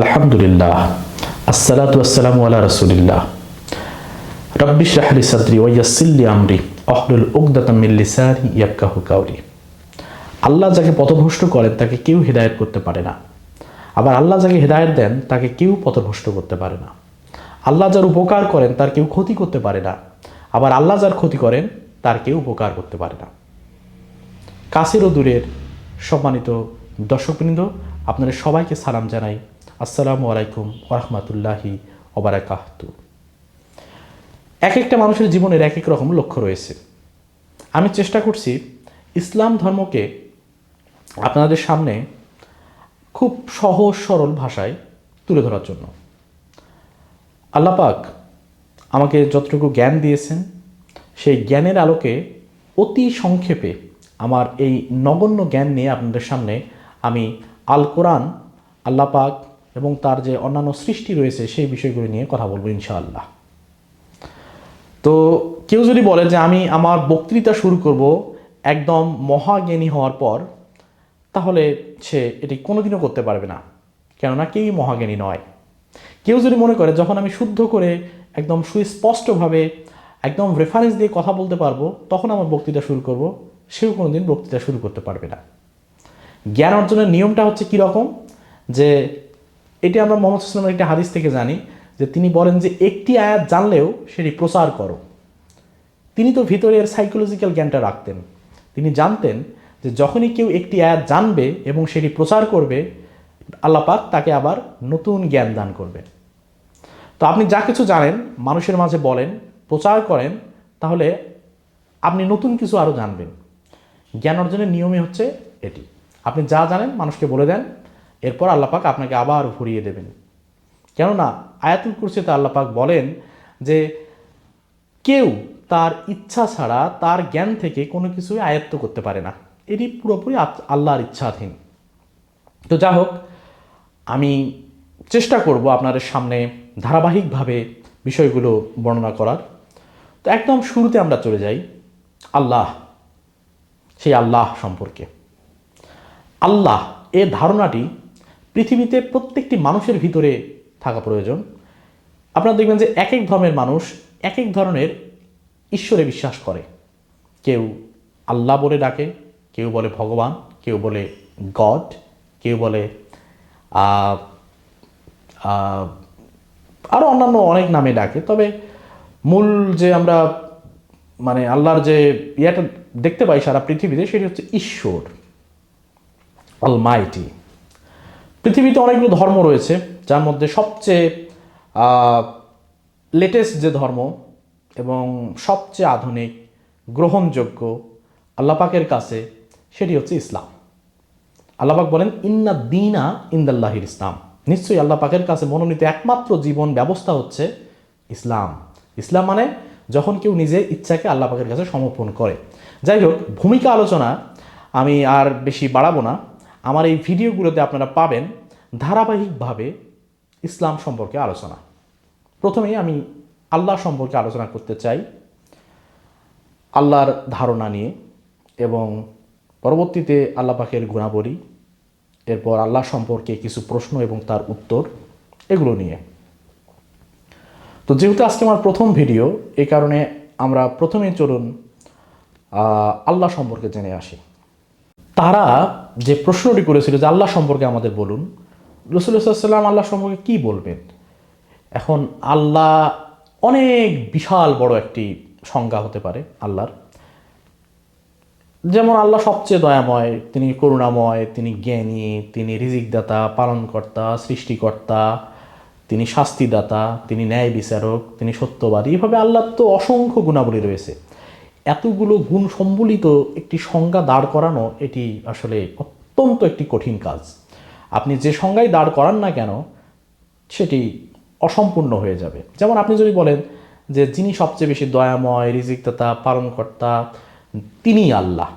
আলহামদুলিল্লাহ, আসসালাতু ওয়াসসালামু আলা রাসূলিল্লাহ। রাব্বি ইশরাহ লি সাদরি ওয়া ইয়াসসির লি আমরি ওয়াহলুল উকদাতাম মিন লিসানি ইয়াফকাহু কাওলি। আল্লাহ যাকে পথভ্রষ্ট করেন তাকে কেউ হেদায়েত করতে পারে না, আবার আল্লাহ যাকে হেদায়েত দেন তাকে কেউ পথভ্রষ্ট করতে পারে না। আল্লাহ যার উপকার করেন তার কেউ ক্ষতি করতে পারে না, আবার আল্লাহ যার ক্ষতি করেন তার কেউ উপকার করতে পারে না। কাছের ও দূরের সম্মানিত দর্শকবৃন্দ, আপনাদের সবাইকে সালাম জানাই। আসসালামু আলাইকুম ওয়া রাহমাতুল্লাহি ওয়া বারাকাতুহু। এক একটা মানুষের জীবনের এক এক রকম লক্ষ্য রয়েছে। আমি চেষ্টা করছি ইসলাম ধর্মকে আপনাদের সামনে খুব সহজ সরল ভাষায় তুলে ধরার জন্য। আল্লাহ পাক আমাকে যতটুকু জ্ঞান দিয়েছেন সেই জ্ঞানের আলোকে অতি সংক্ষেপে আমার এই নগণ্য জ্ঞান নিয়ে আপনাদের সামনে আমি আল কোরআন, আল্লাহ পাক এবং তার যে অন্যান্য সৃষ্টি রয়েছে সেই বিষয়গুলো নিয়ে কথা বলবো ইনশাআল্লাহ। তো কেউ যদি বলে যে আমি আমার বক্তৃতা শুরু করব একদম মহাজ্ঞানী হওয়ার পর, তাহলে সে এটি কোনোদিনও করতে পারবে না, কেননা কেউই মহাজ্ঞানী নয়। কেউ যদি মনে করে যখন আমি শুদ্ধ করে একদম সুস্পষ্টভাবে একদম রেফারেন্স দিয়ে কথা বলতে পারবো তখন আমার বক্তৃতা শুরু করব, সেও কোনোদিন বক্তৃতা শুরু করতে পারবে না। জ্ঞান অর্জনের নিয়মটা হচ্ছে কীরকম, যে এটি আমরা মুহাম্মদ সাল্লাল্লাহু আলাইহি ওয়াসাল্লামের একটা হাদিস থেকে জানি যে তিনি বলেন যে একটি আয়াত জানলেও সেটি প্রচার করো। তিনি তো ভিতরের সাইকোলজিক্যাল জ্ঞানটা রাখতেন। তিনি জানতেন যে যখনই কেউ একটি আয়াত জানবে এবং সেটি প্রচার করবে, আল্লাহ পাক তাকে আবার নতুন জ্ঞান দান করবে। তো আপনি যা কিছু জানেন মানুষের মাঝে বলেন, প্রচার করেন, তাহলে আপনি নতুন কিছু আরও জানবেন। জ্ঞান অর্জনের নিয়মই হচ্ছে এটি। আপনি যা জানেন মানুষকে বলে দেন, এরপর আল্লাহ পাক আপনাকে আবার ভরিয়ে দেবেন। কেননা আয়াতুল কুরসিতে আল্লাহ পাক বলেন যে কেউ তার ইচ্ছা ছাড়া তার জ্ঞান থেকে কোনো কিছুই আয়ত্ত করতে পারে না, এটি পুরোপুরি আল্লাহর ইচ্ছাধীন। তো যা হোক, আমি চেষ্টা করব আপনাদের সামনে ধারাবাহিকভাবে বিষয়গুলো বর্ণনা করার। তো একদম শুরুতে আমরা চলে যাই আল্লাহ, সেই আল্লাহ সম্পর্কে। আল্লাহ এর ধারণাটি পৃথিবীতে প্রত্যেকটি মানুষের ভিতরে থাকা প্রয়োজন। আপনারা দেখবেন যে এক এক ধর্মের মানুষ এক এক ধরনের ঈশ্বরে বিশ্বাস করে। কেউ আল্লাহ বলে ডাকে, কেউ বলে ভগবান, কেউ বলে গড, কেউ বলে আরও অন্যান্য অনেক নামে ডাকে। তবে মূল যে আমরা আল্লাহর যে ইয়েটা দেখতে পাই সারা পৃথিবীতে, সেটি হচ্ছে ঈশ্বর, অলমাইটি। পৃথিবীতে অনেকগুলো ধর্ম রয়েছে, যার মধ্যে সবচেয়ে লেটেস্ট যে ধর্ম এবং সবচেয়ে আধুনিক, গ্রহণযোগ্য আল্লাহ পাকের কাছে, সেটি হচ্ছে ইসলাম। আল্লাহ পাক বলেন ইন্না দীনা ইনদাল্লাহিল ইসলাম, নিশ্চয়ই আল্লাহ পাকের কাছে মনোনীত একমাত্র জীবন ব্যবস্থা হচ্ছে ইসলাম। ইসলাম মানে যখন কেউ নিজের ইচ্ছাকে আল্লাহ পাকের কাছে সমর্পণ করে। যাই হোক, ভূমিকা আলোচনা আমি আর বেশি বাড়াবো না। আমার এই ভিডিওগুলোতে আপনারা পাবেন ধারাবাহিকভাবে ইসলাম সম্পর্কে আলোচনা। প্রথমেই আমি আল্লাহ সম্পর্কে আলোচনা করতে চাই, আল্লাহর ধারণা নিয়ে, এবং পরবর্তীতে আল্লাহ পাকের গুণাবলী, এরপর আল্লাহ সম্পর্কে কিছু প্রশ্ন এবং তার উত্তর, এগুলো নিয়ে। তো যেহেতু আজকে আমার প্রথম ভিডিও, এই কারণে আমরা প্রথমে চলুন আল্লাহ সম্পর্কে জেনে আসি। তারা যে প্রশ্নটি করেছিল যে আল্লাহ সম্পর্কে আমাদের বলুন, রাসূলুল্লাহ সাল্লাল্লাহু আলাইহি ওয়াসাল্লাম আল্লাহ সম্পর্কে কী বলবেন? এখন আল্লাহ অনেক বিশাল বড় একটি সংজ্ঞা হতে পারে আল্লাহর। যেমন আল্লাহ সবচেয়ে দয়াময়, তিনি করুণাময়, তিনি জ্ঞানী, তিনি রিজিকদাতা, পালনকর্তা, সৃষ্টিকর্তা, তিনি শাস্তিদাতা, তিনি ন্যায় বিচারক, তিনি সত্যবাদী। এইভাবে আল্লাহর তো অসংখ্য গুণাবলী রয়েছে। এতগুলো গুণ সম্বলিত একটি সংজ্ঞা দাঁড় করানো, এটি আসলে অত্যন্ত একটি কঠিন কাজ। আপনি যে সংজ্ঞায় দাঁড় করান না কেন, সেটি অসম্পূর্ণ হয়ে যাবে। যেমন আপনি যদি বলেন যে যিনি সবচেয়ে বেশি দয়াময়, রিজিকদাতা, পালনকর্তা, তিনিই আল্লাহ,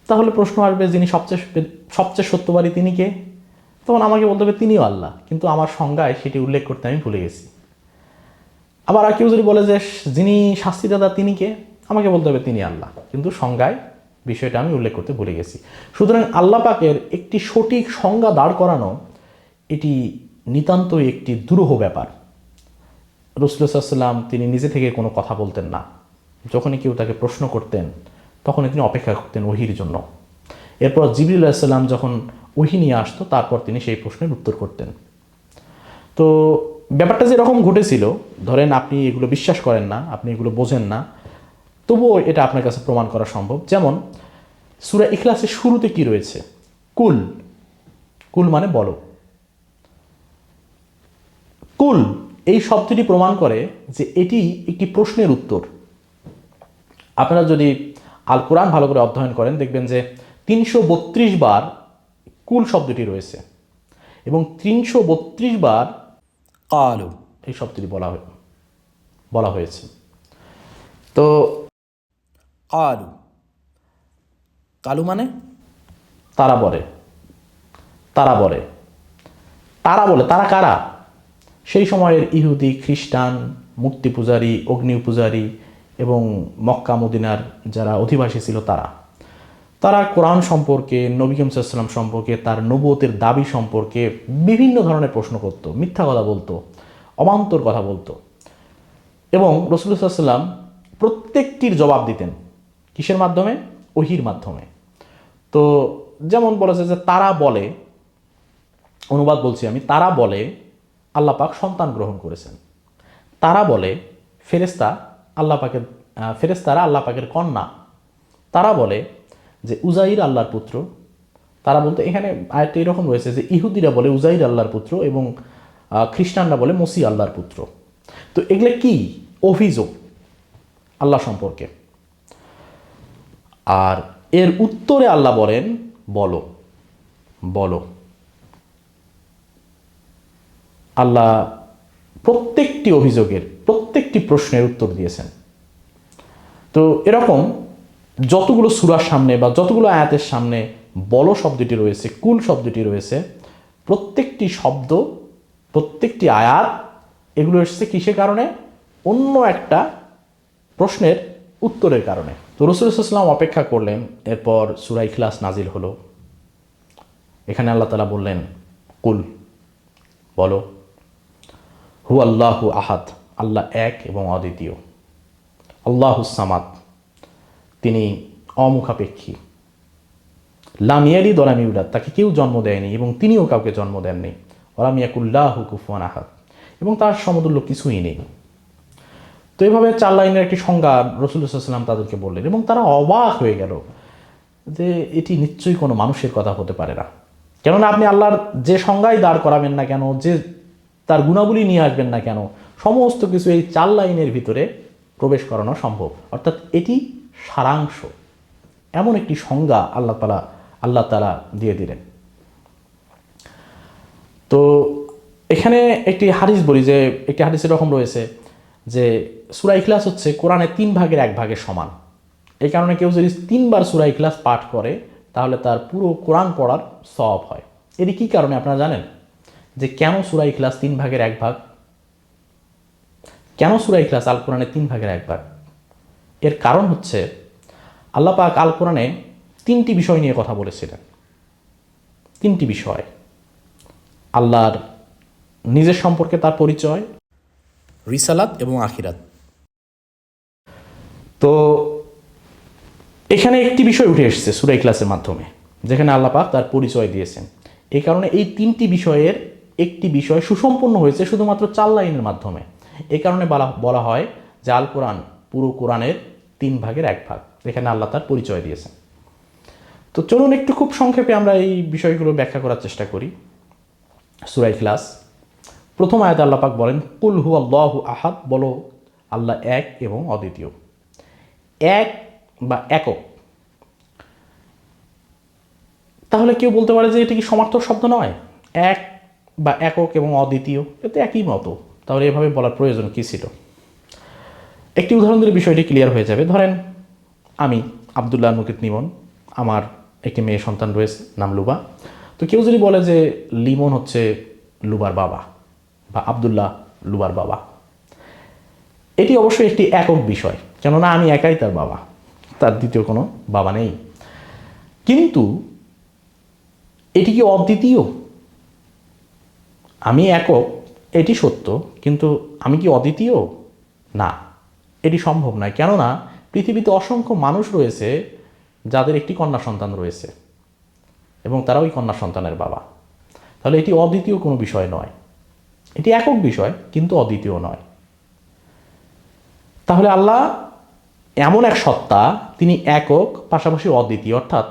তাহলে প্রশ্ন আসবে যিনি সবচেয়ে সত্যবাদী তিনি কে? তখন আমাকে বলতে হবে তিনিও আল্লাহ, কিন্তু আমার সংজ্ঞায় সেটি উল্লেখ করতে আমি ভুলে গেছি। আবার আর কেউ যদি বলে যে যিনি শাস্তিদাতা তিনি কে, আমাকে বলতে হবে তিনি আল্লাহ, কিন্তু সংজ্ঞায় বিষয়টা আমি উল্লেখ করতে ভুলে গেছি। সুতরাং আল্লাহ পাকের একটি সঠিক সংজ্ঞা দাঁড় করানো, এটি নিতান্তই একটি দুরূহ ব্যাপার। রাসূলুল্লাহ সাল্লাল্লাহু আলাইহি ওয়াসাল্লাম তিনি নিজে থেকে কোনো কথা বলতেন না। যখনই কেউ তাকে প্রশ্ন করতেন তখনই তিনি অপেক্ষা করতেন ওহীর জন্য। এরপর জিবরিল আলাইহিস সালাম যখন ওহী নিয়ে আসতো তারপর তিনি সেই প্রশ্নের উত্তর করতেন। তো ব্যাপারটা যেরকম ঘটেছিল, ধরেন আপনি এগুলো বিশ্বাস করেন না, আপনি এগুলো বোঝেন না, তবুও এটা আপনার কাছে প্রমাণ করা সম্ভব। যেমন সূরা ইখলাসের শুরুতে কি রয়েছে? কুল। কুল মানে বলো। কুল এই শব্দটি প্রমাণ করে যে এটি একটি প্রশ্নের উত্তর। আপনারা যদি আল কোরআন ভালো করে অধ্যয়ন করেন দেখবেন যে 332 বার কুল শব্দটি রয়েছে এবং 332 বার কালু এই শব্দটি বলা হয়েছে। তো কালু, কালু মানে তারা বলে, তারা বলে, তারা বলে, তারা কারা? সেই সময়ের ইহুদি, খ্রিস্টান, মূর্তি পূজারী, অগ্নি পূজারী এবং মক্কা মদিনার যারা অধিবাসী ছিল তারা কোরআন সম্পর্কে, নবী করিম সাল্লাল্লাহু আলাইহি ওয়াসাল্লাম সম্পর্কে, তার নবুয়তের দাবি সম্পর্কে বিভিন্ন ধরনের প্রশ্ন করত, মিথ্যা কথা বলতো, অবান্তর কথা বলতো এবং রাসূলুল্লাহ সাল্লাল্লাহু আলাইহি ওয়াসাল্লাম প্রত্যেকটির জবাব দিতেন। কিসের মাধ্যমে? ওহীর মাধ্যমে। তো যেমন বলেছে যে তারা বলে, অনুবাদ বলছি আমি, তারা বলে আল্লাহ পাক সন্তান গ্রহণ করেছেন। তারা বলে ফেরেশতারা আল্লাহ পাকের কন্যা। তারা বলে যে উজাইর আল্লাহর পুত্র। তারা বলতে এখানে আয়াতটা এরকম রয়েছে যে ইহুদিরা বলে উজাইর আল্লাহর পুত্র এবং খ্রিস্টানরা বলে মসিহ আল্লাহর পুত্র। তো এগুলো কি? অভিযোগ আল্লাহ সম্পর্কে। আর এর উত্তরে আল্লাহ বলেন বলো, বলো। আল্লাহ প্রত্যেকটি অভিযোগের, প্রত্যেকটি প্রশ্নের উত্তর দিয়েছেন। তো এরকম যতগুলো সূরার সামনে বা যতগুলো আয়াতের সামনে বলো শব্দটি রয়েছে, কুল শব্দটি রয়েছে, প্রত্যেকটি শব্দ, প্রত্যেকটি আয়াত এগুলো এসেছে কিসের কারণে? অন্য একটা প্রশ্নের উত্তরের কারণে। তো রাসূলুল্লাহ সাল্লাল্লাহু আলাইহি ওয়াসাল্লাম অপেক্ষা করলেন। এরপর সূরা ইখলাস নাজিল হলো। এখানে আল্লাহ তাআলা বললেন কুল, বলো, হু আল্লাহু আহাদ, আল্লাহ এক এবং অদ্বিতীয়। আল্লাহুস সামাদ, তিনি অমুখাপেক্ষী। লাম ইয়ালিদ ওয়া লাম ইউলাদ, তাকে কেউ জন্ম দেয়নি এবং তিনিও কাউকে জন্ম দেননি। ওয়া লাম ইয়াকুল্লাহু কুফুয়ান আহাদ, এবং তার সমতুল্য কিছুই নেই। তো এইভাবে 4 লাইনের একটি সংজ্ঞা রাসূলুল্লাহ সাল্লাল্লাহু আলাইহি ওয়াসাল্লাম তাদেরকে বললেন এবং তারা অবাক হয়ে গেল যে এটি নিশ্চয়ই কোনো মানুষের কথা হতে পারে না। কেননা আপনি আল্লাহর যে সংজ্ঞায় দাঁড় করাবেন না কেন, যে তার গুণাবলী নিয়ে আসবেন না কেন, সমস্ত কিছু এই 4 লাইনের ভিতরে প্রবেশ করানো সম্ভব। অর্থাৎ এটি সারাংশ, এমন একটি সংজ্ঞা আল্লাহ তাআলা দিয়ে দিলেন। তো এখানে একটি হাদিস বলি, যে একটি হাদিস এরকম রয়েছে যে সূরা ইখলাস হচ্ছে কোরআনের 3 ভাগের 1 ভাগের সমান। এই কারণে কেউ যদি 3 বার সূরা ইখলাস পাঠ করে তাহলে তার পুরো কোরআন পড়ার সওয়াব হয়। এটি কী কারণে আপনারা জানেন? যে কেন সূরা ইখলাস 3 ভাগের 1 ভাগ? কেন সূরা ইখলাস আল কোরআনের 3 ভাগের 1 ভাগ? এর কারণ হচ্ছে আল্লাহ পাক আল কোরআনে 3টি বিষয় নিয়ে কথা বলেছিলেন। 3টি বিষয়: আল্লাহর নিজের সম্পর্কে তার পরিচয়, রিসালাত এবং আখিরাত। তো এখানে একটি বিষয় উঠে এসেছে সূরা ইখলাসের মাধ্যমে, যেখানে আল্লাহ পাক তার পরিচয় দিয়েছেন। এই কারণে এই 3টি বিষয়ের একটি বিষয় সুসম্পন্ন হয়েছে শুধুমাত্র 4 লাইনের মাধ্যমে। এই কারণে বলা হয় যে আল কোরআন পুরো কোরআনের 3 ভাগের 1 ভাগ, এখানে আল্লাহ তার পরিচয় দিয়েছেন। তো চলুন একটু খুব সংক্ষেপে আমরা এই বিষয়গুলো ব্যাখ্যা করার চেষ্টা করি। সূরা ইখলাস প্রথম আয়াতে আল্লাহ পাক বলেন কুল হু আল্লাহু আহাদ, বলো আল্লাহ এক এবং অদ্বিতীয়। এক বা একক, তাহলে কেউ বলতে পারে যে এটা কি সমার্থক শব্দ নয়? এক বা একক এবং অদ্বিতীয় এতে একই মতো, তাহলে এভাবে বলার প্রয়োজন কী ছিল? একটি উদাহরণ দিলে বিষয়টি ক্লিয়ার হয়ে যাবে। ধরেন আমি আব্দুল্লাহ মুকিত লিমন, আমার একটি মেয়ে সন্তান রয়েছে, নাম লুবা। তো কেউ যদি বলে যে লিমন হচ্ছে লুবার বাবা বা আব্দুল্লাহ লুবার বাবা, এটি অবশ্যই একটি একক বিষয়, কেননা আমি একাই তার বাবা, তার দ্বিতীয় কোনো বাবা নেই। কিন্তু এটি কি অদ্বিতীয়? আমি একক এটি সত্য, কিন্তু আমি কি অদ্বিতীয়? না, এটি সম্ভব নয়। কেননা পৃথিবীতে অসংখ্য মানুষ রয়েছে যাদের একটি কন্যা সন্তান রয়েছে এবং তারা ওই কন্যা সন্তানের বাবা। তাহলে এটি অদ্বিতীয় কোনো বিষয় নয়, এটি একক বিষয় কিন্তু অদ্বিতীয় নয়। তাহলে আল্লাহ এমন এক সত্তা, তিনি একক পাশাপাশি অদ্বিতীয়, অর্থাৎ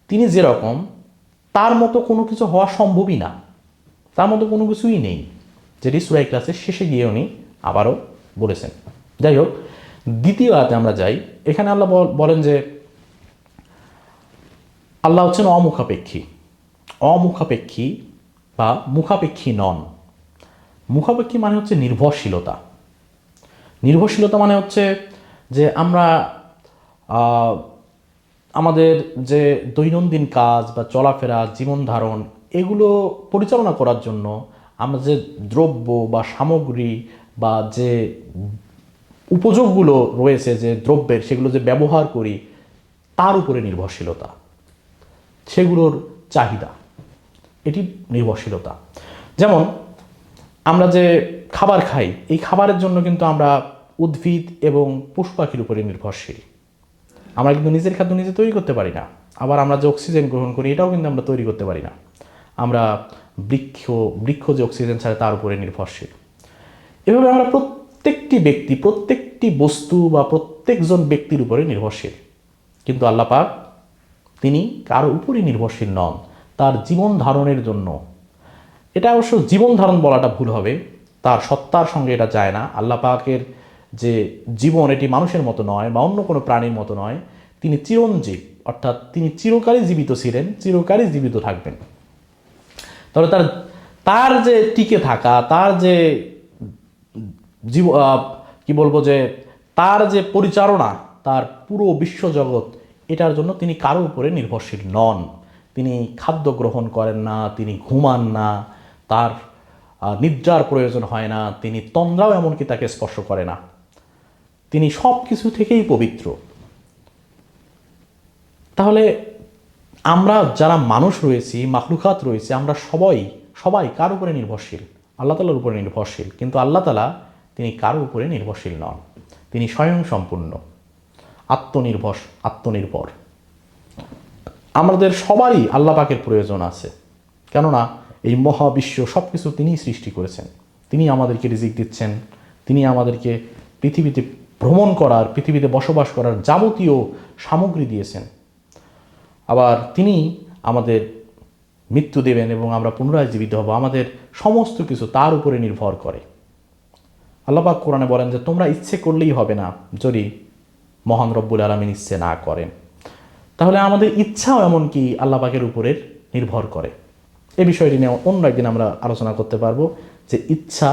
তিনি যেরকম তার মতো কোনো কিছু হওয়া সম্ভবই না, তার মতো কোনো কিছুই নেই, যেটি সূরা ইখলাসের শেষে গিয়ে উনি আবারও বলেছেন। যাই হোক, দ্বিতীয় আয়াতে আমরা যাই। এখানে আল্লাহ বলেন যে আল্লাহ হচ্ছেন অমুখাপেক্ষী। অমুখাপেক্ষী বা মুখাপেক্ষী নন। মুখাপেক্ষী মানে হচ্ছে নির্ভরশীলতা। নির্ভরশীলতা মানে হচ্ছে যে আমরা আমাদের যে দৈনন্দিন কাজ বা চলাফেরা, জীবন ধারণ, এগুলো পরিচালনা করার জন্য আমরা যে দ্রব্য বা সামগ্রী বা যে উপযোগগুলো রয়েছে যে দ্রব্যের, সেগুলো যে ব্যবহার করি তার উপরে নির্ভরশীলতা, সেগুলোর চাহিদা, এটি নির্ভরশীলতা। যেমন আমরা যে খাবার খাই, এই খাবারের জন্য কিন্তু আমরা উদ্ভিদ এবং পশু পাখির উপরে নির্ভরশীল। আমরা কিন্তু নিজের খাদ্য নিজে তৈরি করতে পারি না। আবার আমরা যে অক্সিজেন গ্রহণ করি এটাও কিন্তু আমরা তৈরি করতে পারি না। আমরা বৃক্ষ যে অক্সিজেন ছাড়ে তার উপরে নির্ভরশীল। এভাবে আমরা প্রত্যেকটি ব্যক্তি, প্রত্যেকটি বস্তু বা প্রত্যেকজন ব্যক্তির উপরে নির্ভরশীল। কিন্তু আল্লাহ পাক তিনি কারো উপরই নির্ভরশীল নন তার জীবন ধারণের জন্য। এটা অবশ্য জীবন ধারণ বলাটা ভুল হবে, তার সত্তার সঙ্গে এটা যায় না। আল্লাহ পাকের যে জীবন, এটি মানুষের মতো নয় বা অন্য কোনো প্রাণীর মতো নয়। তিনি চিরঞ্জীব, অর্থাৎ তিনি চিরকালই জীবিত ছিলেন, চিরকালই জীবিত থাকবেন। তাহলে তার যে টিকে থাকা, তার যে কি বলবো, যে তার যে পরিচালনা, তার পুরো বিশ্বজগৎ, এটার জন্য তিনি কারো উপরে নির্ভরশীল নন। তিনি খাদ্য গ্রহণ করেন না, তিনি ঘুমান না, তার নিদ্রার প্রয়োজন হয় না, তিনি তন্দ্রাও এমনকি তাকে স্পর্শ করে না। তিনি সব কিছু থেকেই পবিত্র। তাহলে আমরা যারা মানুষ রয়েছি, মাখলুকাত রয়েছে, আমরা সবাই কার উপরে নির্ভরশীল? আল্লাহ তাআলার উপরে নির্ভরশীল। কিন্তু আল্লাহ তাআলা তিনি কারো উপরে নির্ভরশীল নন, তিনি স্বয়ং সম্পূর্ণ, আত্মনির্ভর। আমাদের সবারই আল্লাহ পাকের প্রয়োজন আছে, কেননা এই মহাবিশ্ব সব কিছু তিনিই সৃষ্টি করেছেন। তিনি আমাদেরকে রিজিক দিচ্ছেন, তিনি আমাদেরকে পৃথিবীতে ভ্রমণ করার, পৃথিবীতে বসবাস করার যাবতীয় সামগ্রী দিয়েছেন। আবার তিনি আমাদের মৃত্যু দেবেন এবং আমরা পুনরায় জীবিত হব। আমাদের সমস্ত কিছু তার উপরে নির্ভর করে। আল্লাহ পাক কোরআনে বলেন যে তোমরা ইচ্ছে করলেই হবে না যদি মহান রব্বুল আলামিন ইচ্ছে না করেন। তাহলে আমাদের ইচ্ছাও এমনকি আল্লাহ পাকের উপরে নির্ভর করে। এই বিষয়টি নিয়ে অন্য একদিন আমরা আলোচনা করতে পারবো যে ইচ্ছা,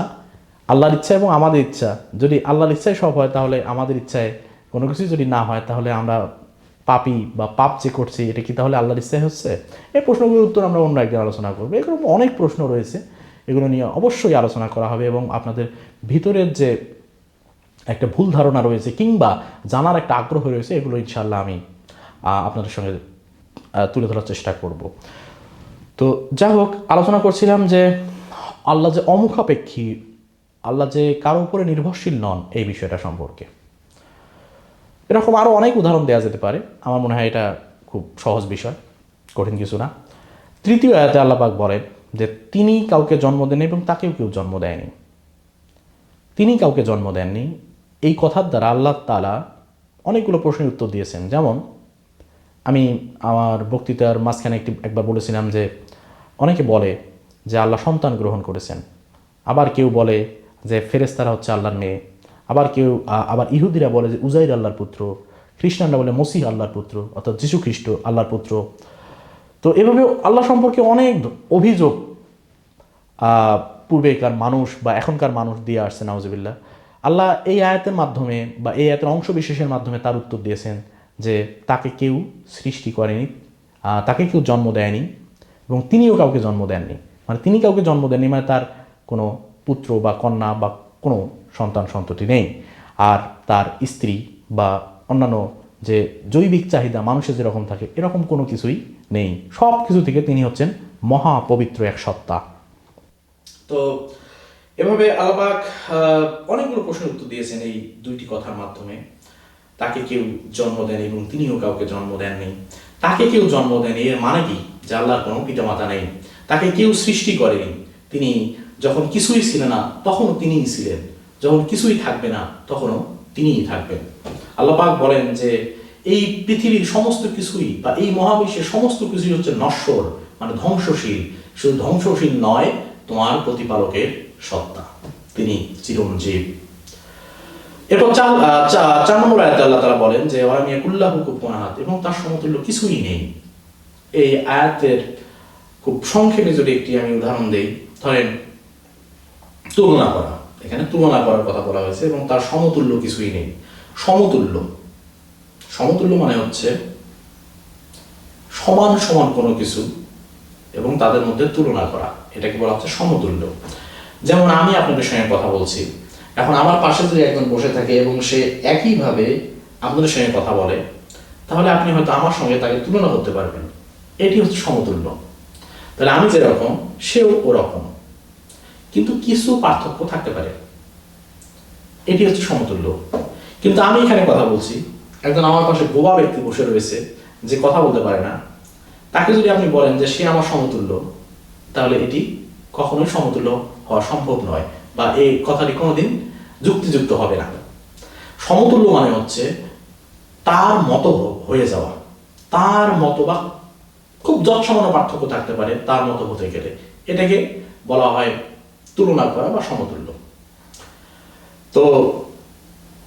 আল্লাহর ইচ্ছা এবং আমাদের ইচ্ছা, যদি আল্লাহর ইচ্ছায় সব হয় তাহলে আমাদের ইচ্ছায় কোনো কিছু যদি না হয় তাহলে আমরা পাপী বা পাপ যে করছি এটা কি তাহলে আল্লাহর ইচ্ছায় হচ্ছে? এই প্রশ্নগুলোর উত্তর আমরা অন্য একদিন আলোচনা করবো। এরকম অনেক প্রশ্ন রয়েছে, এগুলো নিয়ে অবশ্যই আলোচনা করা হবে এবং আপনাদের ভিতরের যে একটা ভুল ধারণা রয়েছে কিংবা জানার একটা আগ্রহ রয়েছে, এগুলো ইনশাআল্লাহ আমি আপনাদের সঙ্গে তুলে ধরার চেষ্টা করব। তো যাই হোক, আলোচনা করছিলাম যে আল্লাহ যে অমুখাপেক্ষী, আল্লাহ যে কারো উপরে নির্ভরশীল নন, এই বিষয়টা সম্পর্কে এরকম আরও অনেক উদাহরণ দেওয়া যেতে পারে। আমার মনে হয় এটা খুব সহজ বিষয়, কঠিন কিছু না। তৃতীয় আয়াতে আল্লাহ পাক বলেন যে তিনি কাউকে জন্ম দেন এবং তাকেও কেউ জন্ম দেয়নি। তিনি কাউকে জন্ম দেননি, এই কথার দ্বারা আল্লাহ তাআলা অনেকগুলো প্রশ্নের উত্তর দিয়েছেন। যেমন আমি আমার বক্তৃতার মাঝখানে একবার বলেছিলাম যে অনেকে বলে যে আল্লাহ সন্তান গ্রহণ করেছেন, আবার কেউ বলে যে ফেরেশতারা হচ্ছে আল্লাহর মেয়ে, আবার ইহুদিরা বলে যে উজাইর আল্লাহর পুত্র, খ্রিস্টানরা বলে মসিহ আল্লাহর পুত্র, অর্থাৎ যীশু খ্রিস্ট আল্লাহর পুত্র। তো এভাবে আল্লাহ সম্পর্কে অনেক অভিযোগ পূর্বেকার মানুষ বা এখনকার মানুষ দিয়ে আসছে, নাউজুবিল্লাহ। আল্লাহ এই আয়াতের মাধ্যমে বা এই আয়াতের অংশ বিশেষের মাধ্যমে তার উত্তর দিয়েছেন যে তাকে কেউ সৃষ্টি করেনি, তাকে কেউ জন্ম দেয়নি এবং তিনিও কাউকে জন্ম দেননি। মানে তিনি কাউকে জন্ম দেননি মানে তার কোনো পুত্র বা কন্যা বা কোনো সন্তান সন্ততি নেই। আর তার স্ত্রী বা অন্যান্য যে জৈবিক চাহিদা মানুষের যেরকম থাকে এরকম কোনো কিছুই নেই। সব কিছু থেকে তিনি হচ্ছেন মহাপবিত্র এক সত্তা। তো এভাবে আল্লাহ পাক অনেকগুলো প্রশ্নের উত্তর দিয়েছেন এই দুইটি কথার মাধ্যমে। তাকে কেউ জন্ম দেন এবং তিনিও কাউকে জন্ম দেননি। তাকে কেউ জন্ম দেন এর মানে কি? যে আল্লাহর কোনো পিতামাতা নেই। তাকে কেউ সৃষ্টি করেনি। তিনি যখন কিছুই ছিলেন না তখনও তিনিই ছিলেন, যখন কিছুই থাকবে না তখনও তিনিই থাকবেন। আল্লাহ পাক বলেন যে এই পৃথিবীর সমস্ত কিছুই বা এই মহাবিশ্বের সমস্ত কিছুই হচ্ছে নশ্বর, মানে ধ্বংসশীল। শুধু ধ্বংসশীল নয়, তোমার প্রতিপালকের সত্তা, তিনি চিরঞ্জীব। এরপর চার নম্বর আয়াতে আল্লাহ তাআলা বলেন যে ওয়ালাম ইয়াকুল্লাহু কুফুওয়ান আহাদ, এবং তার সমতুল্য কিছুই নেই। এই আয়াতের খুব সংক্ষেপে যদি একটি আমি উদাহরণ দেই, ধরেন তুলনা করা, এখানে তুলনা করার কথা বলা হয়েছে এবং তার সমতুল্য কিছুই নেই। সমতুল্য মানে হচ্ছে সমান সমান কোনো কিছু এবং তাদের মধ্যে তুলনা করা, এটাকে বলা হচ্ছে সমতুল্য। যেমন আমি আপনাদের সঙ্গে কথা বলছি, এখন আমার পাশে যদি একজন বসে থাকে এবং সে একইভাবে আপনাদের সঙ্গে কথা বলে, তাহলে আপনি হয়তো আমার সঙ্গে তাকে তুলনা করতে পারবেন। এটি হচ্ছে সমতুল্য। তাহলে আমি যেরকম সেও ওরকম, কিন্তু কিছু পার্থক্য থাকতে পারে, এটি হচ্ছে সমতুল্য। কিন্তু আমি এখানে কথা বলছি, একজন আমার পাশে বোবা ব্যক্তি বসে রয়েছে যে কথা বলতে পারে না, তাকে যদি আপনি বলেন যে সে আমার সমতুল্য, তাহলে এটি কখনোই সমতুল্য হওয়া সম্ভব নয়, বা এই কথাটি কোনোদিন যুক্তিযুক্ত হবে না। সমতুল্য মানে হচ্ছে তার মতো হয়ে যাওয়া, তার মতো, বা খুব যৎসামান্য পার্থক্য থাকতে পারে তার মতো হতে গেলে, এটাকে বলা হয় তুলনা করা বা সমতুল্য। তো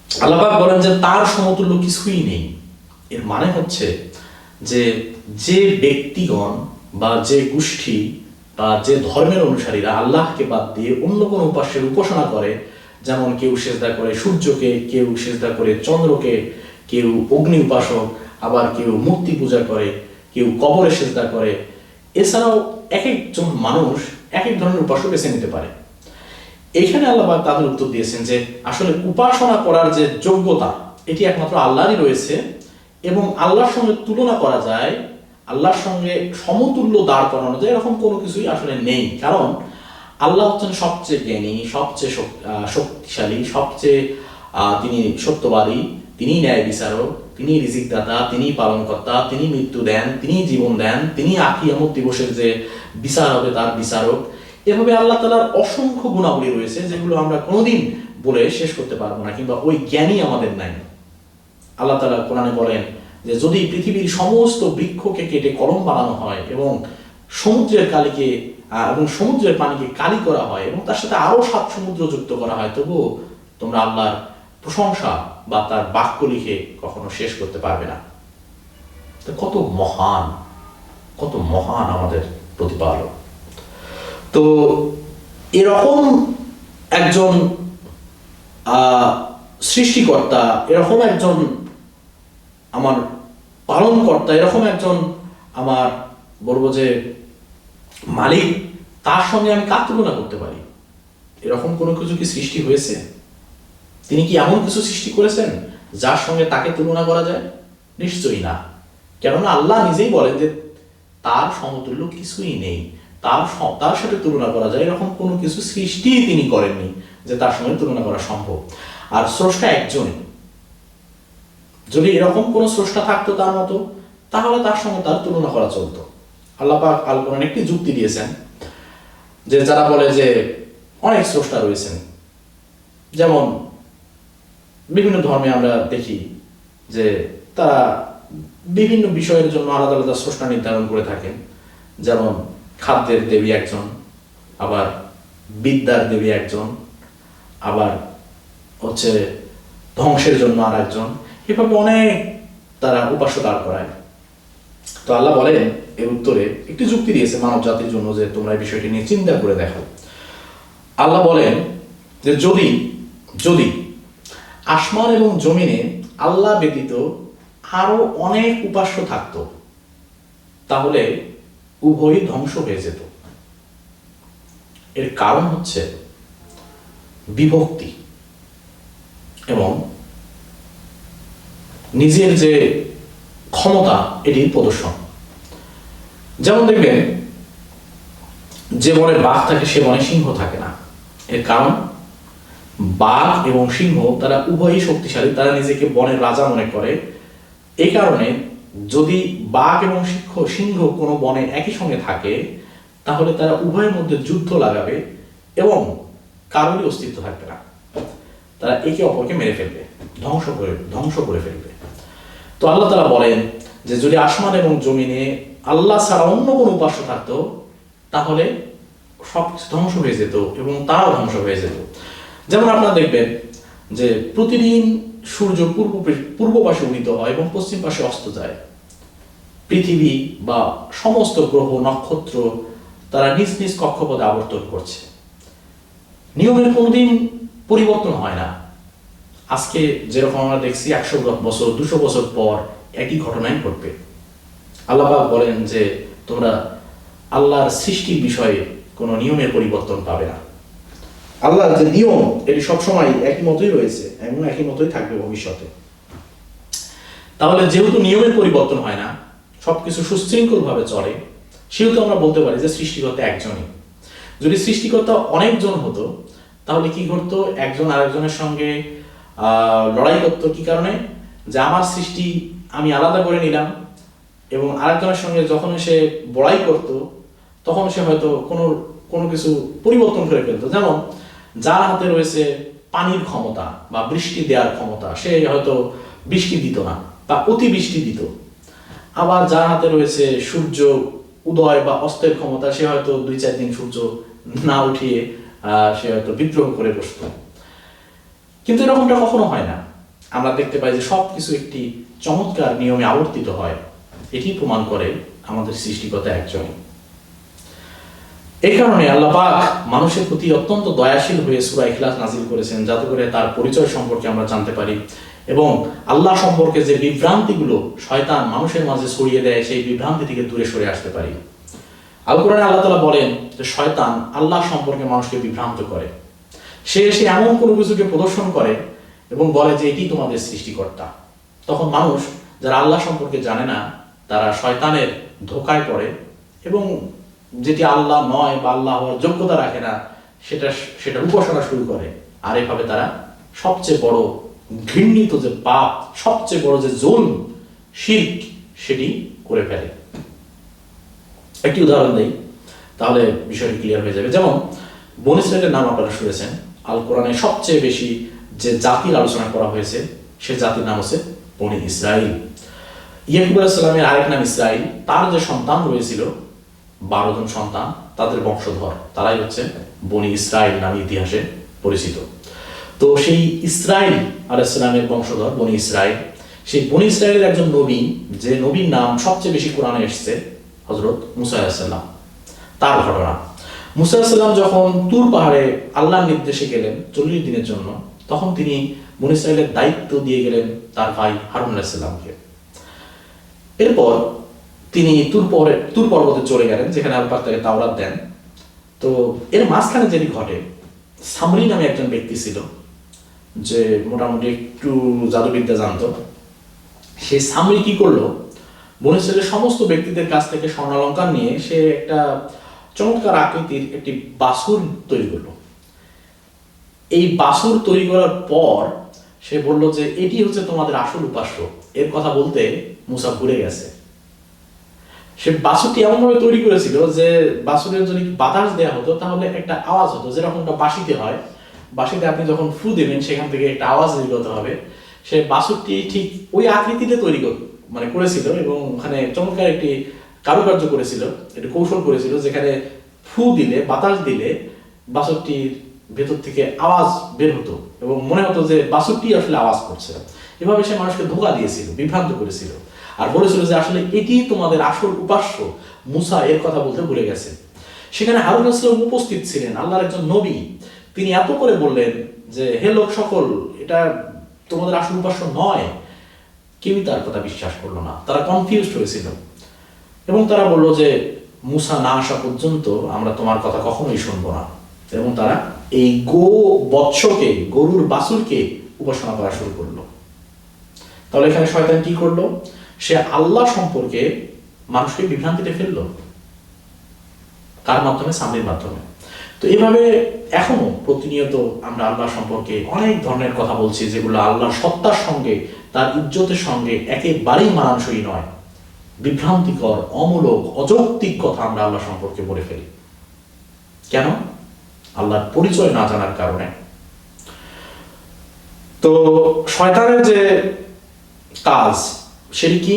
আল্লাহ পাক বলেন যে তার সমতুল্য কিছুই নেই। এর মানে হচ্ছে যে ব্যক্তিগণ বা যে গোষ্ঠী বা যে ধর্মের অনুসারীরা আল্লাহকে বাদ দিয়ে অন্য কোনো উপাস্যের উপাসনা করে, যেমন কেউ সিজদা করে সূর্যকে, কেউ সিজদা করে চন্দ্রকে, কেউ অগ্নি উপাসক, আবার কেউ মূর্তি পূজা করে, কেউ কবরে সিজদা করে, এছাড়াও এক একজন মানুষ এক এক ধরনের উপাসক বেছে নিতে পারে। এইখানে আল্লাহ পাক তাদের উত্তর দিয়েছেন যে আসলে উপাসনা করার যে যোগ্যতা, এটি একমাত্র আল্লাহরই রয়েছে, এবং আল্লাহর সঙ্গে তুলনা করা যায়, আল্লাহর সঙ্গে সমতুল্য দাঁড় করানো যায়, এরকম কোনো কিছুই আসলে নেই। কারণ আল্লাহ হচ্ছেন সবচেয়ে জ্ঞানী, সবচেয়ে শক্তিশালী, সবচেয়ে তিনি সত্যবাদী, তিনি ন্যায় বিচারক, তিনি রিজিক দাতা, তিনি পালনকর্তা, তিনি মৃত্যু দেন, তিনি জীবন দেন, তিনি কিয়ামত দিবসের যে বিচার হবে তার বিচারক। এভাবে আল্লাহ তাআলার অসংখ্য গুণাবলী রয়েছে যেগুলো আমরা কোনোদিন বলে শেষ করতে পারবো না, কিংবা ওই জ্ঞানই আমাদের নাই। আল্লাহ তাআলা কোরআনে বলেন যে যদি পৃথিবীর সমস্ত বৃক্ষকে কেটে কলম বানানো হয় এবং সমুদ্রের কালিকে এবং সমুদ্রের পানিকে কালি করা হয় এবং তার সাথে আরো 7 সমুদ্র যুক্ত করা হয়, তবুও তোমরা আল্লাহর প্রশংসা বা তার বাক্য লিখে কখনো শেষ করতে পারবে না। কত মহান আমাদের প্রতিপালক। তো এরকম একজন সৃষ্টিকর্তা, এরকম একজন আমার পালনকর্তা, এরকম একজন আমার বলবো যে মালিক, তার সঙ্গে আমি কার তুলনা করতে পারি? এরকম কোনো কিছু কি সৃষ্টি হয়েছে? তিনি কি এমন কিছু সৃষ্টি করেছেন যার সঙ্গে তাকে তুলনা করা যায়? নিশ্চয়ই না। কেননা আল্লাহ নিজেই বলেন যে তার সমতুল্য কিছুই নেই, তার সাথে তুলনা করা যায় এরকম কোনো কিছু সৃষ্টি তিনি করেননি যে তার সঙ্গে তুলনা করা সম্ভব। আর স্রষ্টা একজনই। যদি এরকম কোনো স্রষ্টা থাকতো তার মতো, তাহলে তার সঙ্গে তার তুলনা করা চলতো। আল্লাহ পাক আল কোরআনে একটি যুক্তি দিয়েছেন যে যারা বলে যে অনেক স্রষ্টা রয়েছেন, যেমন বিভিন্ন ধর্মে আমরা দেখি যে তারা বিভিন্ন বিষয়ের জন্য আলাদা আলাদা স্রষ্টা নির্ধারণ করে থাকেন। যেমন খাদ্যের দেবী একজন, আবার বিদ্যার দেবী একজন, আবার হচ্ছে ধ্বংসের জন্য আর একজন, এভাবে অনেক তারা উপাস্য দাঁড় করায়। তো আল্লাহ বলেন এর উত্তরে একটি যুক্তি দিয়েছে মানব জাতির জন্য যে তোমরা এই বিষয়টি নিয়ে চিন্তা করে দেখো। আল্লাহ বলেন যে যদি আসমান এবং জমিনে আল্লাহ ব্যতীত আরো অনেক উপাস্য থাকতো, তাহলে উভয়ই ধ্বংস হয়ে যেত। এর কারণ হচ্ছে বিভক্তি এবং নিজের যে ক্ষমতা এটির প্রদর্শন। যেমন দেখবেন যে বনে বাঘ থাকে সে বনে সিংহ থাকে না। এর কারণ বাঘ এবং সিংহ তারা উভয়ই শক্তিশালী, তারা নিজেকে বনের রাজা মনে করে। এই কারণে যদি বাঘ এবং সিংহ কোনো বনে একই সঙ্গে থাকে তাহলে তারা উভয়ের মধ্যে যুদ্ধ লাগাবে এবং কারোরই অস্তিত্ব থাকবে না, তারা একে অপরকে মেরে ফেলবে, ধ্বংস করে ফেলবে। তো আল্লাহ তাআলা বলেন যে যদি আসমান এবং জমিনে আল্লাহ ছাড়া অন্য কোনো উপাস্য থাকতো তাহলে সব ধ্বংস হয়ে যেত এবং তারাও ধ্বংস হয়ে যেত। যেমন আপনারা দেখবেন যে প্রতিদিন সূর্য পূর্ব পাশে উদিত হয় এবং পশ্চিম পাশে অস্ত যায়। পৃথিবী বা সমস্ত গ্রহ নক্ষত্র তারা নিজ নিজ কক্ষপথে আবর্তন করছে, নিয়মের কোনোদিন পরিবর্তন হয় না। আজকে যেরকম আমরা দেখছি 100 বছর 200 বছর পর একই ঘটনাই ঘটবে। আল্লাহ পাক বলেন যে তোমরা আল্লাহর সৃষ্টির বিষয়ে কোনো নিয়মের পরিবর্তন পাবে না। আল্লাহর যে নিয়ম এটি সবসময় একই মতোই রয়েছে এবং একই মতোই থাকবে ভবিষ্যতে। তাহলে যেহেতু নিয়মের পরিবর্তন হয় না, সবকিছু সুশৃঙ্খল ভাবে চলে, সেহেতু আমরা বলতে পারি যে সৃষ্টিকর্তা একজনই। যদি সৃষ্টিকর্তা অনেকজন হতো তাহলে কি ঘটতো, একজন আরেকজনের সঙ্গে লড়াই করতো। কি কারণে? যে আমার সৃষ্টি আমি আলাদা করে নিলাম এবং আরেকজনের সঙ্গে যখন সে বড়াই করত তখন সে হয়তো কোনো কিছু পরিবর্তন করে ফেলতো। যেমন যার হাতে রয়েছে পানির ক্ষমতা বা বৃষ্টি দেওয়ার ক্ষমতা, সে হয়তো বৃষ্টি দিত না বা অতি বৃষ্টি দিত। আবার যার হাতে রয়েছে সূর্য উদয় বা অস্তের ক্ষমতা, সে হয়তো 2-4 দিন সূর্য না উঠিয়ে সে হয়তো বিদ্রোহ করে বসত। কিন্তু এরকমটা কখনো হয় না। আমরা দেখতে পাই যে সবকিছু একটি চমৎকার নিয়মে আবর্তিত হয়। এটি প্রমাণ করে আমাদের সৃষ্টিকর্তা একজনই। এই কারণে আল্লাহ পাক মানুষের প্রতি অত্যন্ত দয়াশীল হয়ে সূরা ইখলাস নাযিল করেছেন, যাতে করে তার পরিচয় সম্পর্কে আমরা জানতে পারি এবং আল্লাহ সম্পর্কে যে বিভ্রান্তিগুলো শয়তান মানুষের মাঝে ছড়িয়ে দেয় সেই বিভ্রান্তি থেকে দূরে সরে আসতে পারি। আল কোরআনে আল্লাহ তাআলা বলেন যে শয়তান আল্লাহ সম্পর্কে মানুষকে বিভ্রান্ত করে। সে এমন কোনো কিছুকে প্রদর্শন করে এবং বলে যে এটি তোমাদের সৃষ্টিকর্তা। তখন মানুষ যারা আল্লাহ সম্পর্কে জানে না তারা শয়তানের ধোঁকায় পড়ে এবং যেটি আল্লাহ নয় বা আল্লাহ হওয়ার যোগ্যতা রাখে না সেটা উপাসনা শুরু করে। আর এভাবে তারা সবচেয়ে বড় ঘৃণিত যে পাপ, সবচেয়ে বড় যে জুলম শিরক, সেটি করে ফেলে। একটি উদাহরণ দেই তাহলে বিষয়টি ক্লিয়ার হয়ে যাবে। যেমন বনী ইসরাইলের নাম আপনারা শুনেছেন। আল কোরআনে সবচেয়ে বেশি যে জাতির আলোচনা করা হয়েছে সে জাতির নাম হচ্ছে বনী ইসরাইল। ইয়াকুব আলাইহিস সালামের আরেক নাম ইসরাইল। তার যে সন্তান রয়েছিল 12 জন সন্তান, তাদের বংশধর তারাই হচ্ছে বনী ইসরাইল নামে ইতিহাসে পরিচিত। তো সেই ইসরাইল আলাইহিস সালামের বংশধর বনী ইসরাইল, সেই বনী ইসরাইলের একজন নবী, যে নবীর নাম সবচেয়ে বেশি কোরআনে এসেছে, হযরত মুসা আলাইহিস সালাম। তার ঘটনা, মুসা আলাইহিস সালাম যখন তুর পাহাড়ে আল্লাহর নির্দেশে গেলেন 40 দিনের জন্য, তখন তিনি বনী ইসরাইলের দায়িত্ব দিয়ে গেলেন তার ভাই হারুন আলাইহিস সালামকে। এরপর তিনি তুর পর্বতে চলে গেলেন, যেখানে আল্লাহ পাক তাকে তাওরাত দেন। তো এর মাঝখানে যেটি ঘটে, সামরি নামে একজন ব্যক্তি ছিল যে মোটামুটি একটু জাদুবিদ্যা জানতো। সেই সামরি কি করলো, বনী ইসরাইলের সমস্ত ব্যক্তিদের কাছ থেকে স্বর্ণালঙ্কার নিয়ে সে একটা চমৎকার আকৃতির একটি বাছুর তৈরি করলো। এই বাছুর তৈরি করার পর সে বলল যে এটি হচ্ছে তোমাদের আসল উপাস্য। এর কথা বলতে মুসা ভুলে গেছে। সে বাছুরটি এমনভাবে তৈরি করেছিল যে বাছুরের যদি বাতাস দেওয়া হতো তাহলে একটা আওয়াজ হতো, যেরকমটা বাঁশিতে হয়। বাঁশিতে আপনি যখন ফু দেবেন সেখান থেকে একটা আওয়াজ নির্গত হবে। সে বাছুরটি ঠিক ওই আকৃতিতে তৈরি করেছিল এবং ওখানে চমৎকার একটি কারুকার্য করেছিল, একটি কৌশল করেছিল, যেখানে ফু দিলে, বাতাস দিলে বাছুরটির ভেতর থেকে আওয়াজ বের হতো এবং মনে হতো যে বাছুরটি আসলে আওয়াজ করছে। এভাবে সে মানুষকে ধোঁকা দিয়েছিল, বিভ্রান্ত করেছিল আর বলেছিল যে আসলে এটি তোমাদের আসল উপাস্য। মুসা এর কথা বলতে ভুলে গেছে। সেখানে হারুন আলাইহিস সালাম উপস্থিত ছিলেন, আল্লাহর একজন নবী। তিনি এত করে বললেন যে হে লোক সকল, এটা তোমাদের আসল উপাস্য নয়। কেউই তার কথা বিশ্বাস করলো না, তারা কনফিউজড হয়েছিল এবং তারা বলল যে মুসা না আসা পর্যন্ত আমরা তোমার কথা কখনোই শুনবো না। এবং তারা এই বৎসকে, গরুর বাছুরকে উপাসনা করা শুরু করলো। তাহলে এখানে শয়তান কি করলো, সে আল্লাহ সম্পর্কে মানুষকে বিভ্রান্তিতে ফেললো। কার মাধ্যমে? সামরির মাধ্যমে। তো এইভাবে এখনো প্রতিনিয়ত আমরা আল্লাহ সম্পর্কে অনেক ধরনের কথা বলছি, যেগুলো আল্লাহর সত্তার সঙ্গে, তার ইজ্জতের সঙ্গে একেবারেই মানানসই নয়। বিভ্রান্তিকর, অমূলক, অযৌক্তিক কথা আমরা আল্লাহ সম্পর্কে বলে ফেলি। কেন? আল্লাহর পরিচয় না জানার কারণে। তো শয়তানের যে কাজ, সেটি কি?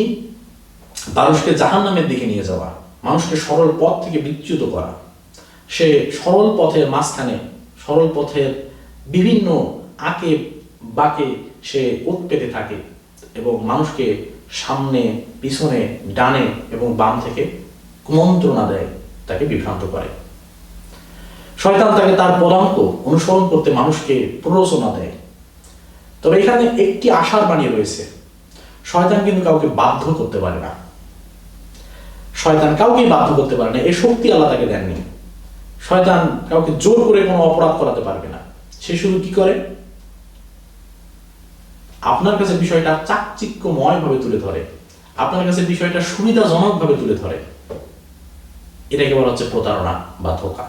মানুষকে জাহান্নামের দিকে নিয়ে যাওয়া, মানুষকে সরল পথ থেকে বিচ্যুত করা। সে সরল পথের মাঝখানে, সরল পথের বিভিন্ন আঁকে বাঁকে সে ওত পেতে থাকে এবং মানুষকে সামনে, পিছনে, ডানে এবং বাম থেকে কুমন্ত্রণা দেয়, তাকে বিভ্রান্ত করে। শয়তান তাকে তার পদাঙ্ক অনুসরণ করতে মানুষকে প্ররোচনা দেয়। তবে এখানে একটি আশার বাণী রয়েছে, শয়তান কিন্তু কাউকে বাধ্য করতে পারে না। শয়তান কাউকেই বাধ্য করতে পারে না, এই শক্তি আল্লাহ তাকে দেননি। শয়তান কাউকে জোর করে কোনো অপরাধ করাতে পারবে না। সে শুধু কি করে? আপনার কাছে বিষয়টা চাকচিক্যময় ভাবে তুলে ধরে, আপনার কাছে বিষয়টা সুবিধাজনক ভাবে তুলে ধরে। এটাকে বলা হচ্ছে প্রতারণা বা ধোঁকা।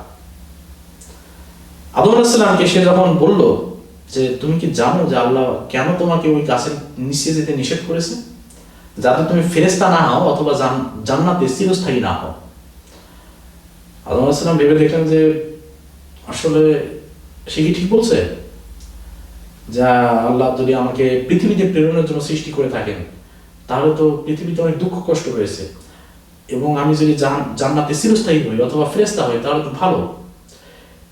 আদম আলাইহিস সালামকে সে যখন বলল যে তুমি কি জানো যে আল্লাহ কেন তোমাকে ওই গাছের নিচে যেতে নিষেধ করেছে? যাতে তুমি ফেরেশতা না হও অথবা জান্নাতে চিরস্থায়ী না হও। আদম আলাইহিস সালাম ভেবে দেখলেন যে আসলে সে কি ঠিক বলছে? যা আল্লাহ যদি আমাকে পৃথিবীতে প্রেরণের জন্য সৃষ্টি করে থাকেন, তাহলে তো পৃথিবীতে অনেক দুঃখ কষ্ট রয়েছে, এবং আমি যদি জান্নাতে চিরস্থায়ী হই অথবা ফেরেশতা হই তাহলে তো ভালো।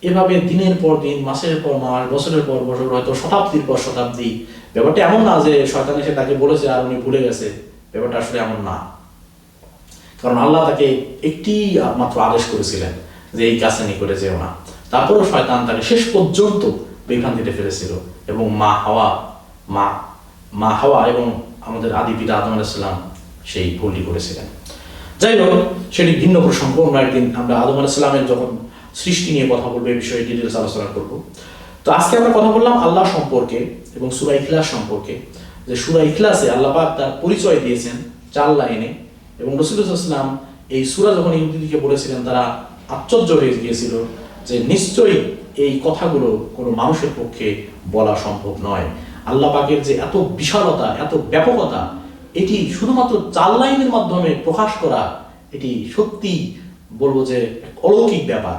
এভাবে দিনের পর দিন, মাসের পর মাস, বছরের পর বছর, হয়তো শতাব্দীর পর শতাব্দী। ব্যাপারটা এমন না যে শয়তান এসে তাকে বলেছে আর উনি ভুলে গেছে, ব্যাপারটা আসলে এমন না। কারণ আল্লাহ তাকে একটি মাত্র আদেশ করেছিলেন যে এই কাছে নিকটে যেও না। তারপরেও শয়তান তাকে শেষ পর্যন্ত বিভ্রান্তিতে ফেলেছিল, এবং মা হাওয়া এবং আমাদের আদি পিতা আদম আলাইহিস সালাম সেই ভুলটি করেছিলেন। যাই হোক, সেটি ভিন্ন প্রসঙ্গ। একদিন আমরা আদম আলাইহিস সালামের যখন সৃষ্টি নিয়ে কথা বলবো, এই বিষয়ে ডিটেইলস আলোচনা করব। তো আজকে আমরা কথা বললাম আল্লাহ সম্পর্কে এবং সূরা ইখলাস সম্পর্কে, যে সূরা ইখলাসে আল্লাহ পাক তার পরিচয় দিয়েছেন 4 লাইনে, এবং রাসূলুল্লাহ সাল্লাল্লাহু আলাইহি ওয়াসাল্লাম এই সূরা যখন ইহুদিদেরকে বলেছিলেন, তারা আশ্চর্য হয়ে গিয়েছিল যে নিশ্চয়ই এই কথাগুলো কোনো মানুষের পক্ষে বলা সম্ভব নয়। আল্লাহ পাকের যে এত বিশালতা, এত ব্যাপকতা, এটি শুধুমাত্র 4 লাইনের মাধ্যমে প্রকাশ করা, এটি সত্যি বলবো যে অলৌকিক ব্যাপার।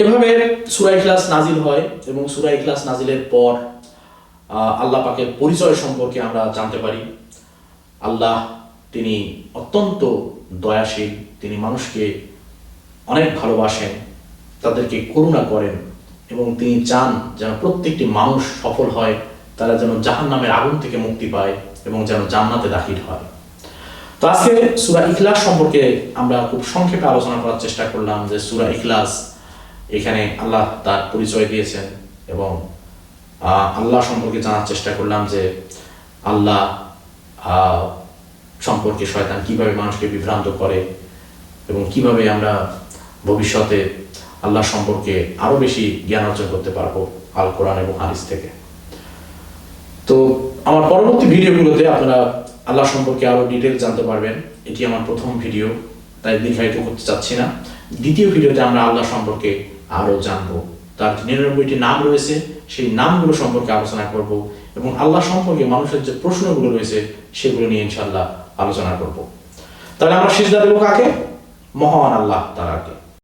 এভাবে সূরা ইখলাস নাজিল হয়, এবং সূরা ইখলাস নাজিলের পর আল্লাহ পাকের পরিচয় সম্পর্কে আমরা জানতে পারি। আল্লাহ তিনি অত্যন্ত দয়াশীল, তিনি মানুষকে অনেক ভালোবাসেন, তাদেরকে করুণা করেন, এবং তিনি চান যেন প্রত্যেকটি মানুষ সফল হয়, তারা যেন জাহান্নামের আগুন থেকে মুক্তি পায় এবং যেন জান্নাতে দাখিল হয়। তো আজকে সূরা ইখলাস সম্পর্কে আমরা খুব সংক্ষেপে আলোচনা করার চেষ্টা করলাম, যে সূরা ইখলাস, এখানে আল্লাহ তার পরিচয় দিয়েছেন, এবং আল্লাহ সম্পর্কে জানার চেষ্টা করলাম যে আল্লাহ সম্পর্কে শয়তান কিভাবে মানুষকে বিভ্রান্ত করে, এবং কিভাবে আমরা ভবিষ্যতে আল্লাহ সম্পর্কে আরো বেশি জ্ঞান অর্জন করতে পারবো আল কোরআন এবং হাদিস থেকে। তো আমার পরবর্তী ভিডিওগুলোতে আপনারা আল্লাহ সম্পর্কে আরো ডিটেইলস জানতে পারবেন। এটি আমার প্রথম ভিডিও, তাই দীর্ঘায়িত করতে চাচ্ছি না। দ্বিতীয় ভিডিওতে আমরা আল্লাহ সম্পর্কে আরো জানবো, তার 99টি নাম রয়েছে, সেই নামগুলো সম্পর্কে আলোচনা করব, এবং আল্লাহ সম্পর্কে মানুষের যে প্রশ্নগুলো রয়েছে সেগুলো নিয়ে ইনশাআল্লাহ আলোচনা করব। তাহলে আমরা সিজদা দেব কাকে? মহান আল্লাহ তাআলাকে।